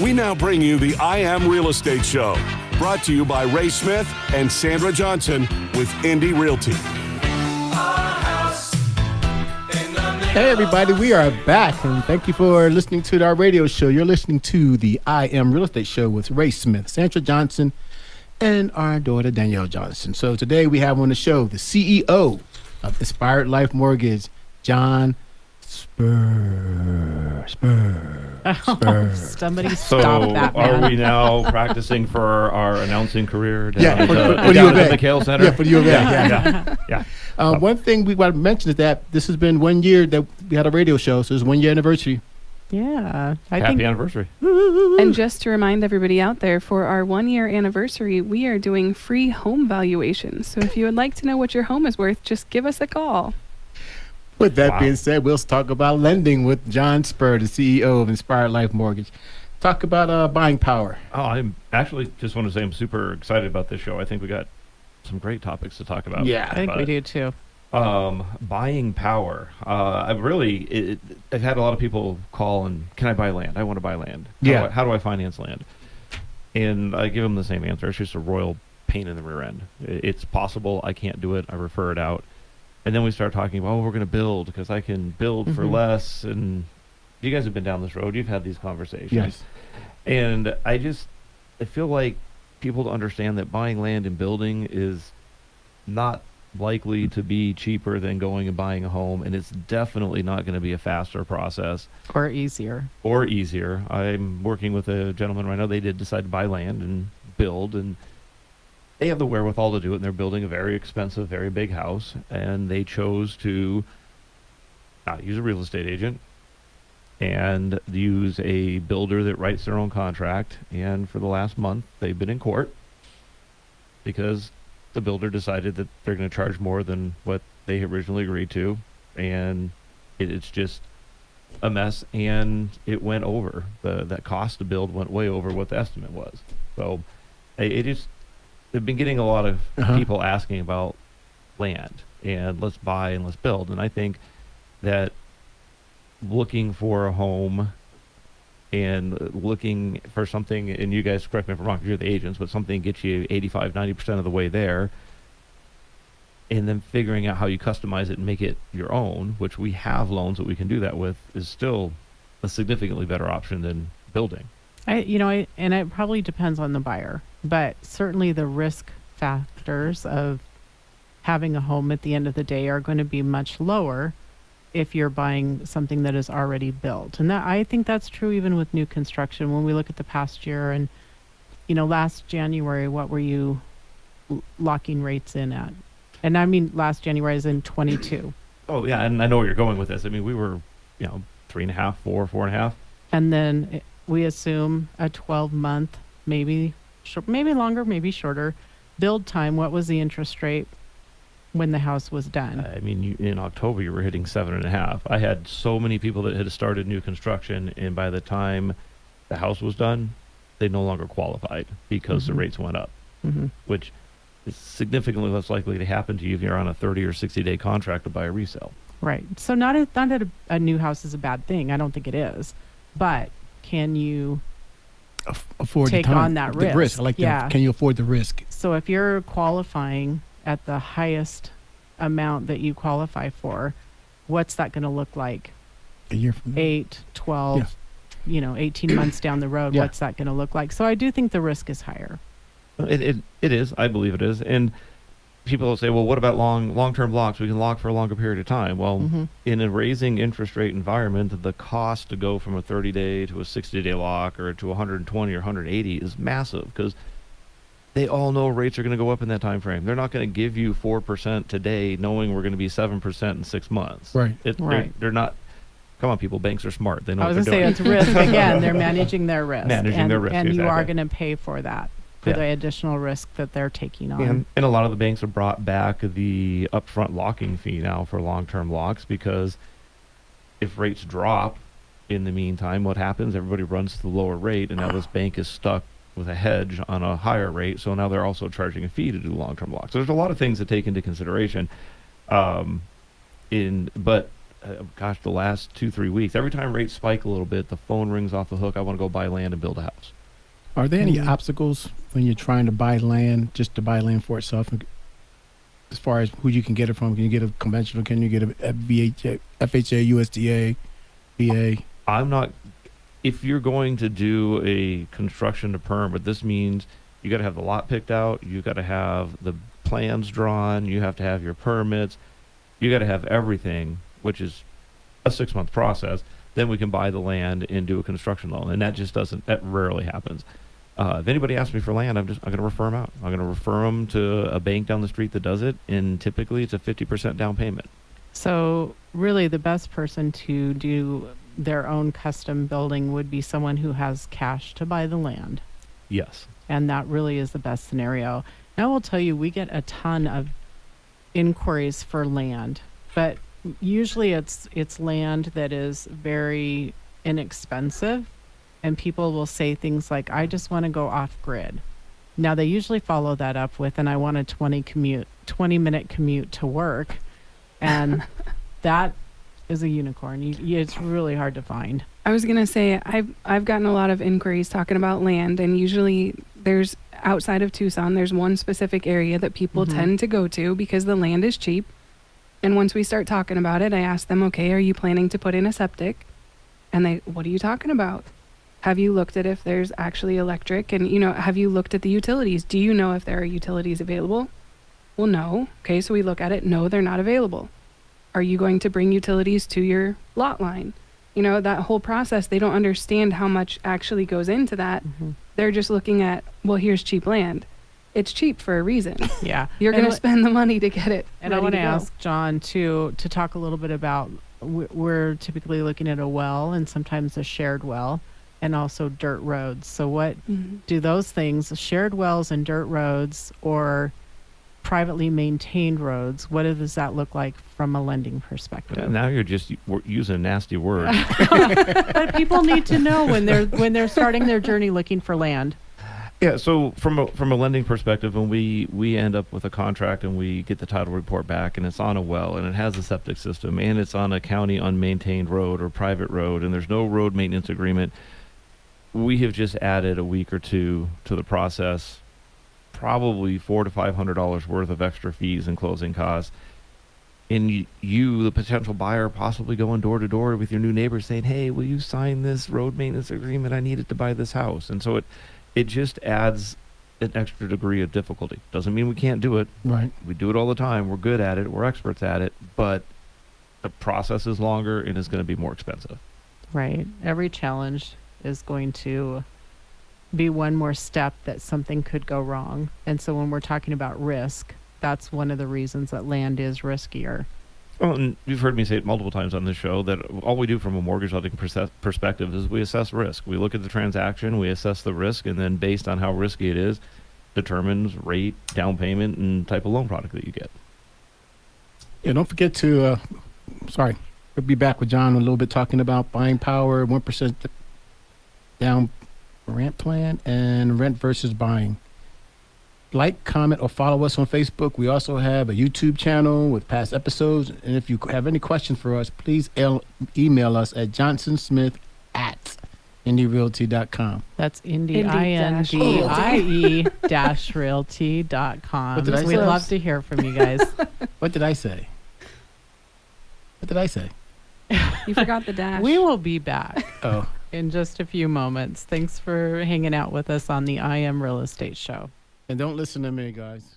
We now bring you the I Am Real Estate Show, brought to you by Ray Smith and Sandra Johnson with Indy Realty. Hey everybody, we are back, and thank you for listening to our radio show. You're listening to the I Am Real Estate Show with Ray Smith, Sandra Johnson, and our daughter Danielle Johnson. So today we have on the show the CEO of Inspired Life Mortgage, John Spurr. Oh, somebody stop that, man. Are we now practicing for our announcing career down Yeah, at for the the U of A. McHale Center? Yeah, for the U of A. Yeah. One thing we want to mention is that this has been 1 year that we had a radio show, so it's 1 year anniversary. Yeah. Happy anniversary. And just to remind everybody out there, for our 1 year anniversary, we are doing free home valuations. So if you would like to know what your home is worth, just give us a call. With that being said, we'll talk about lending with John Spurr, the CEO of Inspired Life Mortgage. Talk about buying power. Oh, I'm actually just want to say I'm super excited about this show. I think we got some great topics to talk about. Yeah, I think we do too. Buying power. I've had a lot of people call and, can I buy land? I want to buy land. How do I finance land? And I give them the same answer. It's just a royal pain in the rear end. It's possible. I can't do it. I refer it out. And then we start talking about, we're going to build because I can build for less. And you guys have been down this road. You've had these conversations. Yes. And I feel like people to understand that buying land and building is not likely to be cheaper than going and buying a home. And it's definitely not going to be a faster process. Or easier. I'm working with a gentleman right now. They did decide to buy land and build, and they have the wherewithal to do it, and they're building a very expensive, very big house, and they chose to not use a real estate agent and use a builder that writes their own contract. And for the last month, they've been in court because the builder decided that they're going to charge more than what they originally agreed to, and it's just a mess, and it went over. That cost to build went way over what the estimate was. So they've been getting a lot of people asking about land and let's buy and let's build. And I think that looking for a home and looking for something, and you guys correct me if I'm wrong because you're the agents, but something gets you 85, 90% of the way there, and then figuring out how you customize it and make it your own, which we have loans that we can do that with, is still a significantly better option than building. And it probably depends on the buyer, but certainly the risk factors of having a home at the end of the day are going to be much lower if you're buying something that is already built. And I think that's true even with new construction. When we look at the past year and, last January, what were you locking rates in at? And I mean, last January is in 22. Oh yeah. And I know where you're going with this. I mean, we were, 3.5, 4.5. And then we assume a 12-month, maybe longer, maybe shorter build time. What was the interest rate when the house was done? I mean, in October, you were hitting 7.5. I had so many people that had started new construction, and by the time the house was done, they no longer qualified because the rates went up, which is significantly less likely to happen to you if you're on a 30 or 60-day contract to buy a resale. Right. So not that a new house is a bad thing. I don't think it is. But can you afford take on that risk? The risk. I like that. Can you afford the risk? So if you're qualifying at the highest amount that you qualify for, what's that going to look like? A year from now? 8, 12, 18 months down the road, what's that going to look like? So I do think the risk is higher. It is. I believe it is. And people will say, well, what about long-term locks? We can lock for a longer period of time. Well, in a raising interest rate environment, the cost to go from a 30-day to a 60-day lock or to 120 or 180 is massive because they all know rates are going to go up in that time frame. They're not going to give you 4% today knowing we're going to be 7% in 6 months. Right. They're not. Come on, people. Banks are smart. They know what they're doing. I was going to say it's risk. Again, they're managing their risk. And exactly. You are exactly. going to pay for that, for the additional risk that they're taking on. And a lot of the banks have brought back the upfront locking fee now for long-term locks because if rates drop in the meantime, what happens? Everybody runs to the lower rate, and now this bank is stuck with a hedge on a higher rate, so now they're also charging a fee to do long-term locks. So there's a lot of things to take into consideration. But gosh, the last 2-3 weeks, every time rates spike a little bit, the phone rings off the hook. I want to go buy land and build a house. Are there any obstacles when you're trying to buy land, just to buy land for itself? As far as who you can get it from, can you get a conventional? Can you get a FHA, USDA, VA? I'm not. If you're going to do a construction to perm, but this means you got to have the lot picked out, you got to have the plans drawn, you have to have your permits, you got to have everything, which is a 6-month process. Then we can buy the land and do a construction loan, and that rarely happens. If anybody asks me for land, I'm going to refer them out. I'm going to refer them to a bank down the street that does it, and typically it's a 50% down payment. So really the best person to do their own custom building would be someone who has cash to buy the land. Yes. And that really is the best scenario. And I will tell you, we get a ton of inquiries for land, but usually it's land that is very inexpensive. And people will say things like, I just want to go off grid. Now they usually follow that up with, and I want a 20-minute commute to work. And that is a unicorn. It's really hard to find. I was going to say, I've gotten a lot of inquiries talking about land, and usually there's, outside of Tucson, there's one specific area that people tend to go to because the land is cheap. And once we start talking about it, I ask them, okay, are you planning to put in a septic? And what are you talking about? Have you looked at if there's actually electric? And, have you looked at the utilities? Do you know if there are utilities available? Well, no. Okay, so we look at it. No, they're not available. Are you going to bring utilities to your lot line? That whole process, they don't understand how much actually goes into that. They're just looking at, well, here's cheap land. It's cheap for a reason. Yeah. You're going to spend the money to get it. And I want to ask John, too, to talk a little bit about, we're typically looking at a well and sometimes a shared well, and also dirt roads. So what do those things, shared wells and dirt roads or privately maintained roads, what does that look like from a lending perspective? Now you're just using a nasty word. But people need to know when they're starting their journey looking for land. Yeah, so from a lending perspective, when we end up with a contract and we get the title report back and it's on a well and it has a septic system and it's on a county unmaintained road or private road and there's no road maintenance agreement, we have just added a week or two to the process, probably $400 to $500 worth of extra fees and closing costs. And you, the potential buyer, possibly going door to door with your new neighbor saying, hey, will you sign this road maintenance agreement? I need it to buy this house. And so it just adds an extra degree of difficulty. Doesn't mean we can't do it. Right. We do it all the time. We're good at it. We're experts at it. But the process is longer and it's going to be more expensive. Right. Every challenge is going to be one more step that something could go wrong. And so when we're talking about risk, that's one of the reasons that land is riskier. Well, and you've heard me say it multiple times on this show that all we do from a mortgage lending perspective is we assess risk. We look at the transaction, we assess the risk, and then based on how risky it is, determines rate, down payment, and type of loan product that you get. Yeah, don't forget to, we'll be back with John in a little bit talking about buying power, 1% down rent plan, and rent versus buying. Like, comment, or follow us on Facebook. We also have a YouTube channel with past episodes. And if you have any questions for us, please email us at johnsonsmith@indierealty.com. That's indie-realty.com. What did I say? We'd love to hear from you guys. What did I say? You forgot the dash. We will be back Oh. in just a few moments. Thanks for hanging out with us on the I Am Real Estate Show. And don't listen to me, guys.